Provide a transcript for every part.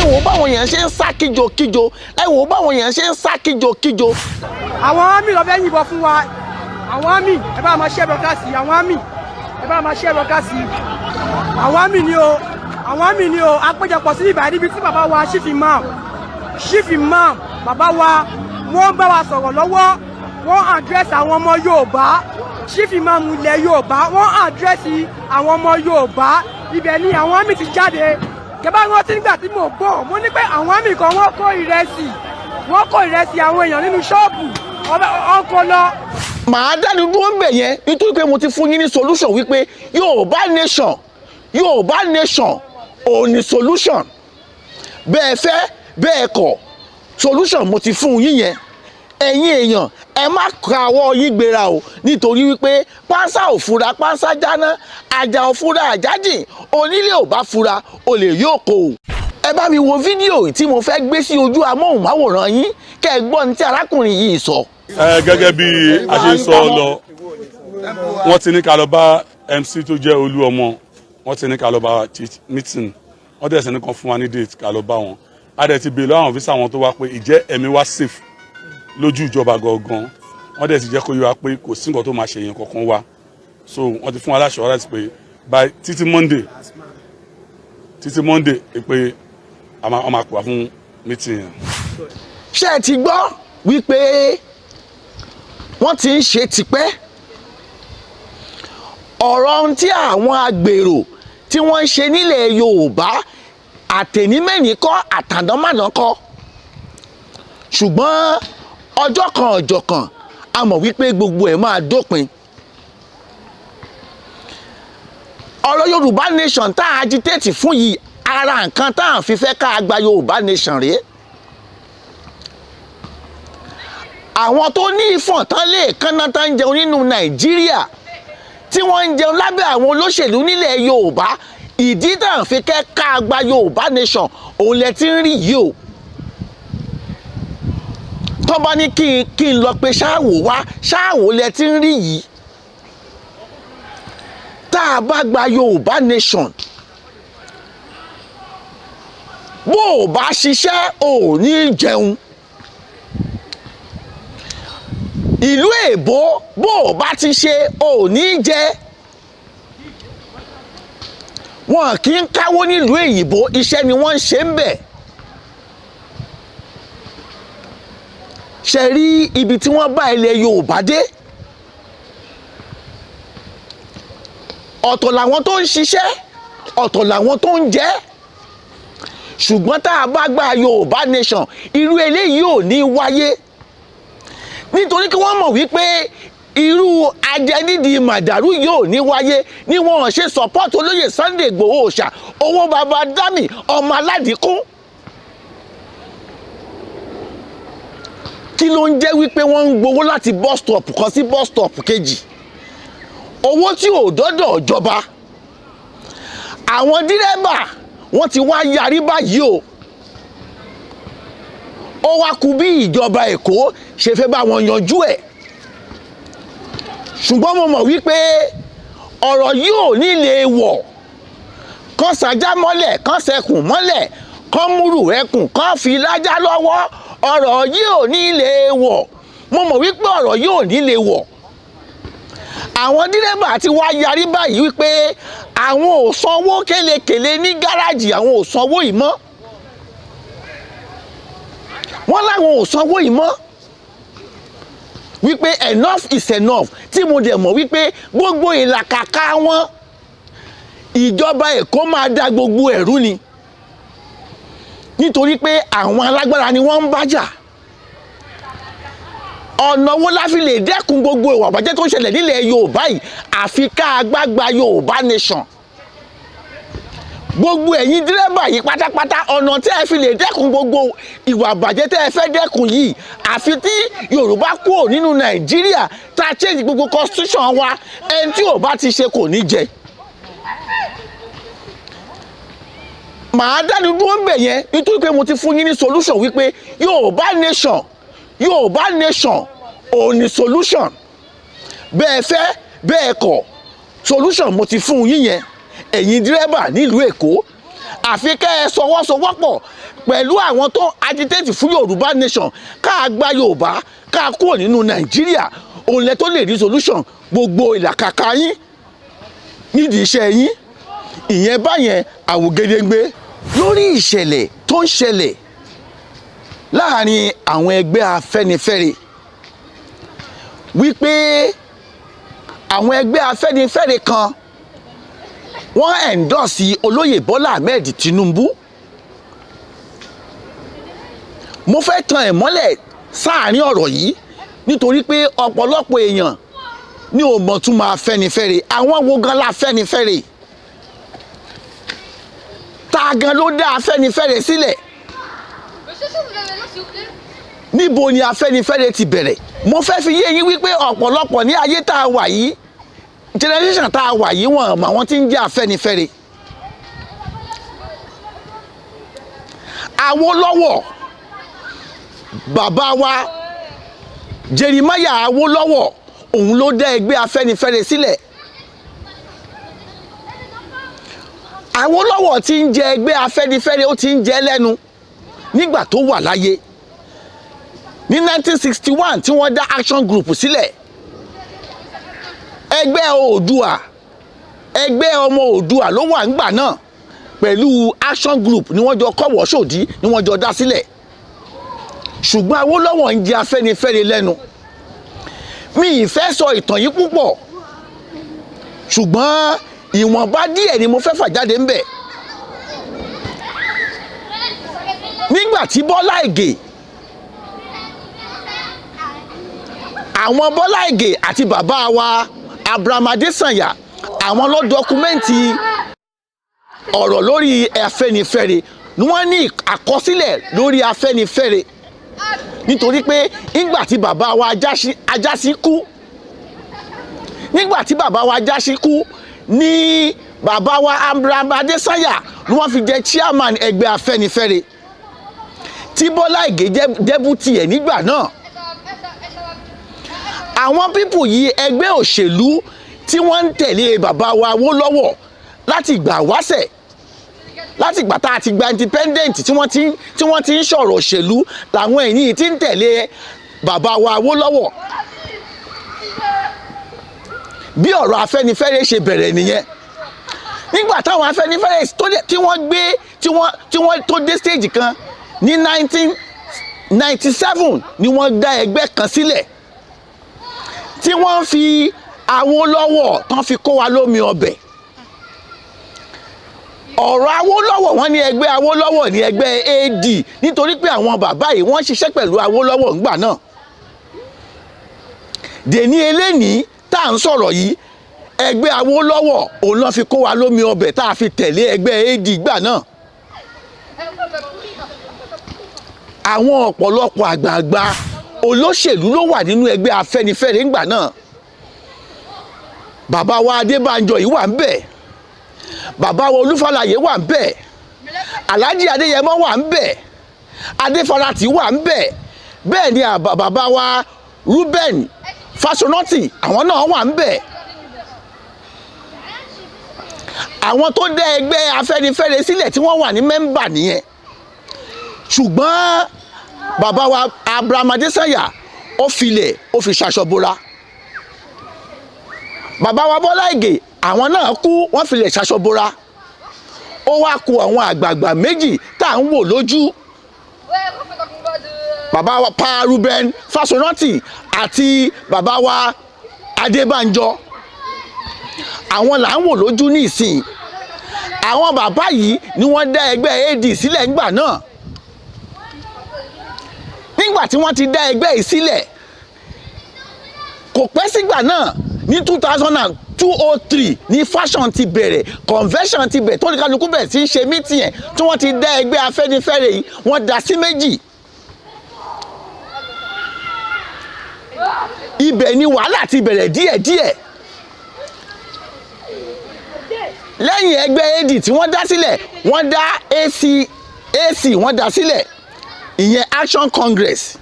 wò báwọn èèyàn ṣe ń sá kíjokíjo ẹ wò báwọn èèyàn ṣe ń sá kíjokíjo. àwọn àmì ló fẹ́ yìnbọn fún wa àwọn àmì ẹ bá máa ṣe bọ́kásì àwọn àmì ẹ bá máa ṣe bọ́kásì àwọn àmì ni o àpéjọpọ̀ sí ìbàdí ibi tí bàbá wa chief imam bàbá wa wọ́n bá wa sọ̀rọ̀ lọ́wọ́ wọ́n àdírẹ́sì àwọn ọmọ Yorùbá chief imam ilẹ̀ Yorùbá wọ́n àdírẹ́sì àwọn ọmọ Yorùbá ibẹ̀ ni àwọn àmì ti jáde kẹ́bá rántí nígbà tí mo bọ̀ mo ní pé àwọn àmì kan wọ́n kó ìrẹsì àwọn èèyàn nínú ṣọ́ọ̀bù ọkọ̀ lọ. màá dáni dúró ń bẹ̀ yẹn nítorí pé mo ti fún yín ní solution wípé Yorùbá nation ò ní solution bẹ́ẹ̀ fẹ́ bẹ́ẹ̀ kọ̀ solution mo ti fún yín yẹn ẹ̀yin èèyàn ẹ má kàwọ́ yín gbéra o nítorí wípé pánsá ò fura pánsá jáná àjà ò fura àjájìn onílé ò bá fura olè yóò kó o. ẹ bá mi wo fídíò tí mo fẹ́ gbé sí ojú amóhùnmáwòrán yín kẹ́ ẹ gbọ́ ní tí arákùnrin yìí sọ. Gẹ́gẹ́ bí a ṣe ń sọ lọ wọ́n ti ní ká lọ bá MC tó jẹ́ olú ọmọ wọ́n ti ní ká lọ bá meeting wọ́n dẹ̀ sí ní kan fún wa ní date ká lọ bá wọn a dẹ̀ ti bèèrè àwọn visa wọn tó wá pé ìjẹ́ ẹ̀mí wá safe lójú ìjọba gangan wọ́n dẹ̀ ti jẹ́ kó yé wa pé kò sí nǹkan tó máa ṣe yẹn kankan wá so wọ́n ti fún wa láṣọ ọ̀rẹ́ pé by títí Monday pé a máa pè wá fún meeting yẹn. ṣé ẹ ti gbọ́ wípé wọ́n ti ń ṣe tipẹ́ ọ̀rọ̀ ohun tí àwọn agbèrò tí wọ́n ń ṣe nílẹ̀ Yorùbá àtẹ̀nímẹ́ni kọ́ àtàndánmànà kọ́ ṣùgbọ́n ọjọ́ kan ọjọ́ kan a mọ̀ wípé gbogbo ẹ̀ máa dópin ọ̀rọ̀ Yorùbá nation tá a agitate fún yìí ara nǹkan tá à ń fi fẹ́ ká gba Yorùbá nation rèé àwọn tó ní ìfọ̀n tán lè kánná tán ń jẹun nínú Nàìjíríà tí wọ́n ń jẹun lábẹ́ àwọn olóṣèlú nílẹ̀ Yorùbá ìdí tá à ń fi kẹ́ ká gba Yorùbá nation òun lẹ ti ń rí yìí o tó bá ní kí n lọ pé ṣáàwó wá ṣáàwó lẹ ti ń rí yìí tá a bá gba Yorùbá nation bó o bá ṣiṣẹ́ ò ní jẹun ìlú èbó bó o bá ti ṣe ò ní jẹ wọn kì í káwó nílùú èyìnbó iṣẹ́ ni wọ́n ń ṣe ń bẹ̀ ṣe rí ibi tí wọ́n bá ilẹ̀ Yorùbá dé ọ̀tọ̀ làwọn tó ń ṣiṣẹ́ ọ̀tọ̀ làwọn tó ń jẹ ṣùgbọ́n tá a bá gba Yorùbá nation irú eléyìí ò ní wáyé nítorí kí wọ́n mọ̀ wípé irú ajẹnídìí màdàrú yóò ní wáyé ní wọ́n ṣe support olóyè Sunday Igboho Òòṣà owó baba dami ọmọ aládìkún kí ló ń jẹ́ wípé wọ́n ń gbowó láti bus stop kan sí bus stop kejì owó tí ò dọ́dọ̀ jọba àwọn dírẹ́bà wọ́n ti wá yarí báyìí o ó wá kù bí ìjọba Èkó ṣe fẹ́ bá wọn yanjú ẹ̀ ṣùgbọ́n mo mọ̀ wípé ọ̀rọ̀ yìí ò ní lè wọ̀ kán sàjá mọ́lẹ̀ kán sẹkùn mọ́lẹ̀ kán múrù ẹkùn kán fi lájá lọ́wọ́ ọ̀rọ̀ yìí ò ní lè wọ̀ mo mọ̀ wípé ọ̀rọ̀ yìí ò ní lè wọ̀ àwọn dírẹ́bà ti wá yarí báyìí wípé àwọn ò sanwó kélekèle ní gáràjì àwọn ò sanwó yìí mọ́ wọ́n láwọn ò sanwó yìí mọ́ wípé enough is enough tí mo dẹ̀ mọ̀ wípé gbogbo ìlàkàkà wọn ìjọba Èkó máa da gbogbo ẹ̀rú ni nítorí pé àwọn alágbára ni wọ́n ń bájà ọ̀nà wo la fi lè dẹ́kun gbogbo ìwà ìbàjẹ́ tó ń ṣẹlẹ̀ nílẹ̀ Yorùbá yìí àfi ká gbàgbà Yorùbá nation gbogbo ẹ̀yin dírẹ́bà yìí pátápátá ọ̀nà tí ẹ fi lè dẹ́kun gbogbo ìwà ìbàjẹ́ tẹ́ ẹ fẹ́ dẹ́kun yìí àfi tí Yorùbá kúrò nínú Nàìjíríà tá a change gbogbo constitution wa ẹni tí ò bá ti ṣe kò ní jẹ. màá dáni dúró ń bẹ̀ yẹn nítorí pé mo ti fún yín ní solution wípé Yorùbá nation ò ní solution bẹ́ẹ̀ fẹ́ bẹ́ẹ̀ kọ̀ solution mo ti fún yín yẹn ẹ̀yin dírẹ́bà nílùú Èkó àfi kẹ́ ẹ sọwọ́sowọ́pọ̀ pẹ̀lú àwọn tó agitate fún Yorùbá nation ká gba Yorùbá ká kúrò nínú Nàìjíríà òun lẹ tó lè rí solution gbogbo ìlàkàkà yín nídìí iṣẹ́ yín. Ìyẹn báyẹn àwògedengbe lórí ìṣẹ̀lẹ̀ tó ń ṣẹlẹ̀ láàrin àwọn ẹgbẹ́ Afẹ́nifẹ́re wípé àwọn ẹgbẹ́ Afẹ́nifẹ́re kan wọ́n endorse olóyè Bọ́lá Ahmed Tinubu. Mo fẹ́ tan ìmọ́lẹ̀ sáàrin ọ̀rọ̀ yìí nítorí pé ọ̀pọ̀lọpọ̀ èèyàn ní ò mọ̀ tún máa Afẹ́nifẹ́re. Àwọn wo gan la Afẹ́nifẹ́re? Ta gan ló dá Afẹ́nifẹ́re sílẹ̀? Níbo ni Afẹ́nifẹ́re ti bẹ̀rẹ̀? Mo fẹ́ fi yé yín wípé ọ̀pọ̀lọpọ̀ ní ayé tá a wà yìí, generation tá a wà yìí, wọ́n mọ̀ àwọn tí ń jẹ́ Afẹ́nifẹ́re. Awólọ́wọ̀, bàbá wa Jeremiah Awólọ́wọ̀, òun ló dá ẹgbẹ́ Afẹ́nifẹ́re sílẹ̀. Awólọ́wọ̀ tí ń jẹ ẹgbẹ́ Afẹ́nifẹ́re ó ti ń jẹ lẹ́nu nígbà tó wà láyé. Ní 1961 tí wọ́n dá Action Group sílẹ̀, ẹgbẹ́ Oòduà, ẹgbẹ́ ọmọ Oòduà ló wà ńgbà náà pẹ̀lú Action Group ni wọ́n jọ kọ́wọ́ sòdí ni wọ́n jọ dá sílẹ̀. Ṣùgbọ́n Awólọ́wọ̀ ń jẹ Afẹ́nifẹ́re lẹ́nu. Mi ì fẹ́ sọ ìtàn yìí púpọ̀, ṣùgbọ́n ìwọ̀nba díẹ̀ ni mo fẹ́ fà jáde ń bẹ̀. Nígbà tí Bọ́lá Ìgè, àwọn Bọ́lá Ìgè àti bàbá wa Abraham Adesanya, àwọn ló dọkumẹ́ǹtì ọ̀rọ̀ lórí Afẹ́nifẹ́re ni wọ́n ní àkọsílẹ̀ lórí Afẹ́nifẹ́re nítorí pé nígbà tí bàbá wa Ajásí kú, nígbà tí bàbá wa Ajásí kú ní bàbá wa Abraham Adesanya ni wọ́n fi jẹ chairman ẹgbẹ́ Afẹ́nifẹ́re tí Bọ́lá Ìgè jẹ́ deputy ẹ̀ nígbà náà. Àwọn pípù yìí ẹgbẹ́ òṣèlú tí wọ́n ń tẹ̀lé bàbá wa Awólọ́wọ̀ láti ìgbà wáṣẹ̀, láti ìgbà tá a ti gba independent tí wọ́n ti ń sọ̀rọ̀ òṣèlú làwọn èyí tí ń tẹ̀lé bàbá wa Awólọ́wọ̀. Bí ọ̀rọ̀ Afẹ́nifẹ́re ṣe bẹ̀rẹ̀ nìyẹn. Nígbà táwọn Afẹ́nifẹ́re tí wọ́n gbé tí wọ́n tó dé stage kan ní 1997 ni wọ́n dá ẹgbẹ́ kan sílẹ̀ tí wọ́n fi Awólọ́wọ̀ tán fi kó wa lómi ọbẹ̀. Ọ̀rọ̀ Awólọ́wọ̀ wọ́n ní ẹgbẹ́ Awólọ́wọ̀ ní ẹgbẹ́ AD nítorí pé àwọn bàbá yìí wọ́n ṣiṣẹ́ pẹ̀lú Awólọ́wọ̀ ńgbà náà. Dèní eléyìí tá à ń sọ̀rọ̀ yìí, ẹgbẹ́ Awólọ́wọ̀ òun ló fi kó wa lómi ọbẹ̀ tá a fi tẹ̀lé ẹgbẹ́ AD gbà náà. Àwọn ọ̀pọ̀lọpọ̀ àgbààgbà olóṣèlú ló wà nínú ẹgbẹ́ Afẹ́nifẹ́re ńgbà náà. Bàbá wa Adébánjọ yìí wà ń bẹ̀, bàbá wa Olúfàlàyé wà ń bẹ̀, Alhaji Adéyẹmọ wà ń bẹ̀, Adéfarati wà ń bẹ̀, bẹ́ẹ̀ ni bàbá wa Reuben Fásọnọ́tì àwọn náà wà ń bẹ̀. Àwọn tó dá ẹgbẹ́ Afẹ́nifẹ́re sílẹ̀ tí wọ́n wà ní mẹ́mbà nìyẹn. Ṣùgbọ́n bàbá wa Abraham Adesanya ó filẹ̀ ó fi ṣaṣọbora. Bàbá wa Bọ́lá Ìgè àwọn náà kú wọ́n filẹ̀ ṣaṣọbora. Ó wá kù àwọn àgbààgbà méjì tá à ń wò lójú. Bàbá wa Pa Reuben Fásọnọ́tì àti bàbá wa Adébánjọ. Àwọn là ń wò lójú ní ìsìn. Àwọn bàbá yìí ni wọ́n dá ẹgbẹ́ AD sílẹ̀ ńgbà náà. Nígbà tí wọ́n ti dá ẹgbẹ́ yìí sílẹ̀, kò pẹ́ sígbà náà ní 2003 ní fashion ti bẹ̀rẹ̀, convention ti bẹ̀rẹ̀, tó ní kálukú bẹ̀rẹ̀ sí í ṣe meeting ẹ̀ tí wọ́n ti dá ẹgbẹ́ Afẹ́nifẹ́re yìí wọ́n dá sí méjì. Ibẹ̀ ni wàhálà ti bẹ̀rẹ̀ díẹ̀díẹ̀. Lẹ́yìn ẹgbẹ́ AD tí wọ́n dá sílẹ̀, wọ́n dá AC wọ́n dá sílẹ̀, ìyẹn Action Congress.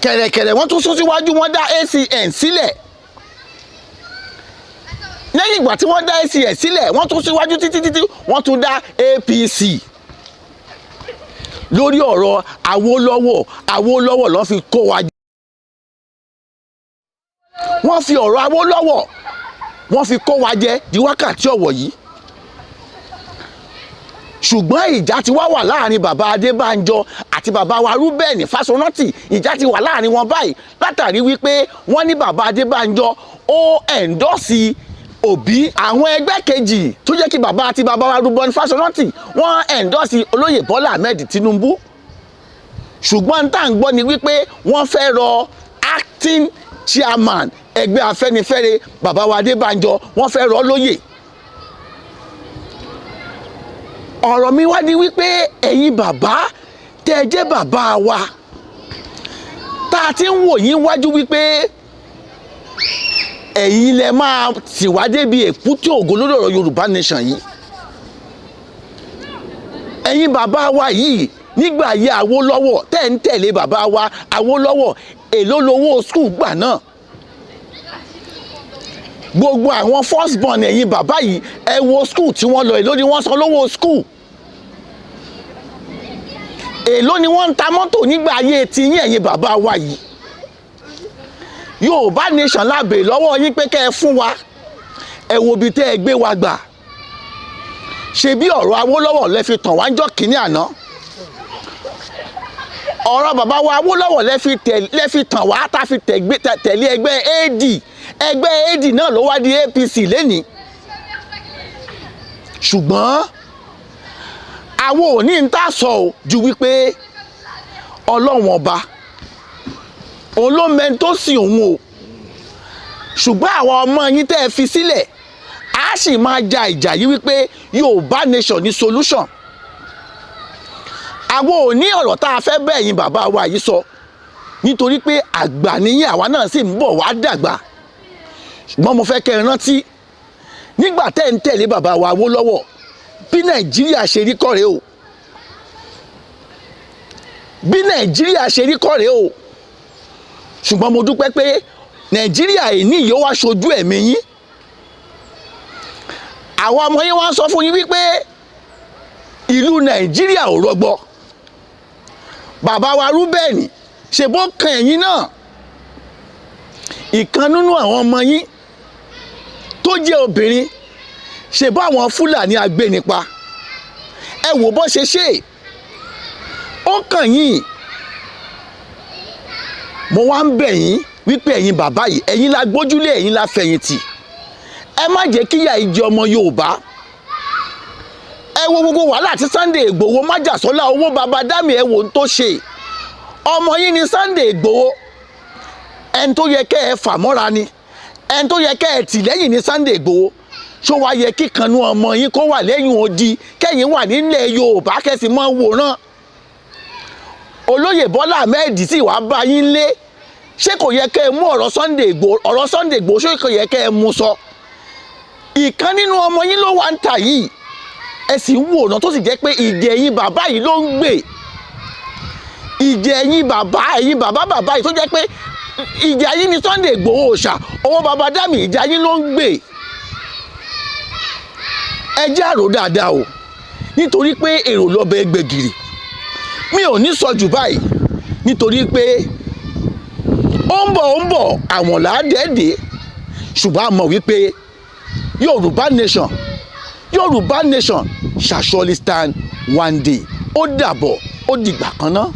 Kẹ̀rẹ̀kẹ̀rẹ̀ wọ́n tún sún síwájú wọ́n dá ACN sílẹ̀. lẹ́yìn ìgbà tí wọ́n dá ACS sílẹ̀ wọ́n tún síwájú títí wọ́n tún dá APC lórí ọ̀rọ̀ Awólọ́wọ̀ ló fi kó wa jẹ. Wọ́n fi ọ̀rọ̀ Awólọ́wọ̀ wọ́n fi kó wa jẹ di wákàtí ọ̀wọ̀ yìí. Ṣùgbọ́n ìjà ti wá wà láàrin bàbá Adébánjọ àti bàbá wa Rúbẹ́nì Fásọrántì. Ìjà ti wà láàrin wọn báyìí látàrí wípé wọ́n ní bàbá Adébánjọ ó ẹ̀ńdọ́sì Òbí. Àwọn ẹgbẹ́ kejì tó jẹ́ kí bàbá àti bàbá wa Rúbẹ́nì Fásọrántì wọ́n ẹ̀ńdọ́sì olóyè Bọ́lá Ahmed Tinubu. Ṣùgbọ́n tá à ń gbọ́ ni wípé wọ́n fẹ́ rọ acting chairman ẹgbẹ́ Afẹ́nifẹ́re bàbá wa Adébánjọ wọ́n fẹ́ rọ lóyè. Ọ̀rọ̀ mi wá ní wípé ẹ̀yin bàbá tẹ́ ẹ jẹ́ bàbá wa tá a ti ń wò yín wájú wípé ẹ̀yin lẹ máa tì wá débi èkúté ògo lórí ọ̀rọ̀ Yorùbá nation yìí. Ẹ̀yin bàbá wa yìí nígbà ayé Awólọ́wọ̀ tẹ́ ń tẹ̀lé bàbá wa Awólọ́wọ̀ èló lowó skul gbà náà. Gbogbo àwọn first born ẹ̀yin bàbá yìí ẹ wo skul tí wọ́n lọ èló ni wọ́n san lówó skul. Èló ni wọ́n ń ta mọ́tò nígbà ayé tiyín ẹ̀yin bàbá wa yìí. Yorùbá nation lábẹ́ lọ́wọ́ yín pé kẹ́ ẹ fún wa ẹ wo ibi tẹ́ ẹ gbé wa gbà. Ṣé bí ọ̀rọ̀ Awólọ́wọ̀ lẹ fi tàn wá ńjọ́ kínní àná? Ọ̀rọ̀ bàbá wa Awólọ́wọ̀ lẹ fi tàn wá tá a fi tẹ̀lé ẹgbẹ́ AD. Ẹgbẹ́ AD náà ló wá di APC lénìí. Ṣùgbọ́n àwọn ò ní ń tà sọ ò ju wípé Ọlọ́run ọba òun ló mẹ́ni tó sìn òun o. Ṣùgbọ́n àwọn ọmọ yín tẹ́ ẹ fi sílẹ̀ á sì máa ja ìjà yìí wípé Yorùbá nation ní solution. Àwọn ò ní ọ̀rọ̀ tá a fẹ́ bẹ́ẹ̀ yín bàbá wa yìí sọ nítorí pé àgbà níyìn àwa náà sì ń bọ̀ wá dàgbà. Ṣùgbọ́n mo fẹ́ kẹ́ ẹ rántí nígbà tẹ́ ń tẹ̀lé bàbá wa Awólọ́wọ̀ bí Nàìjíríà ṣe rí kọ́ rèé o. Bí Nàìjíríà ṣe rí kọ́ rèé o. Ṣùgbọ́n mo dúpẹ́ pé Nàìjíríà èní yóò wá ṣojú ẹ̀mí yín. Àwọn ọmọ yín wá ń sọ fún yín wípé ìlú Nàìjíríà ò rọgbọ. Bàbá wa Rúbẹ́nì ṣe bó kan ẹ̀yin náà. Ìkan nínú àwọn ọmọ yín tó jẹ́ obìnrin ṣe bó àwọn Fúlàní agbénipa. Ẹ wò bó ṣe ṣe. Ó kàn yín. Mo wá ń bẹ̀ yín wípé ẹ̀yin bàbá yìí ẹ̀yin la gbójúlé ẹ̀yin la fẹ̀yìntì. Ẹ má jẹ́ kíyà ìjẹ ọmọ Yorùbá. Ẹ wo gbogbo wàhálà tí Sunday Ìgbòho májàsọ́lá owó baba dámì ẹ wò ń tó ṣe. Ọmọ yín ni Sunday Ìgbòho. Ẹni tó yẹ kẹ́ ẹ fà mọ́ra ni. Ẹni tó yẹ kẹ́ ẹ tì lẹ́yìn ni Sunday Ìgbòho. Ṣó wá yẹ kí kanú ọmọ yín kó wà lẹ́yìn odi kẹ́yìn wà nílẹ̀ Yorùbá kẹ́sì mọ́ wòran. Olóyè Bọ́lá Ahmed sì wá bá yín lé. Ṣé kò yẹ kẹ́ ẹ mú ọ̀rọ̀ Sunday Ìgbòho ṣé kò yẹ kẹ́ ẹ mú sọ? Ìkan nínú ọmọ yín ló wà ń tà yìí. Ẹ sì ń wòran tó sì jẹ́ pé ìjẹ ẹ̀yin bàbá yìí ló ń gbè. Ìjẹ ẹ̀yin bàbá yìí tó jẹ́ pé ìjà yín ni Sunday Ìgbòho òòṣà owó baba dámì ìjà yín ló ń gbè. Ẹ jẹ́ àrò dáadáa o nítorí pé èrò lọ́bẹ̀ gbẹ̀gìrì. Mi ò ní sọ jù báyìí nítorí pé ó ń bọ̀ àwọn làádẹ́ẹ̀dẹ́. Ṣùgbọ́n a mọ̀ wípé Yorùbá nation shall surely stand one day. Ó dàbọ̀ ó dìgbà kan náà.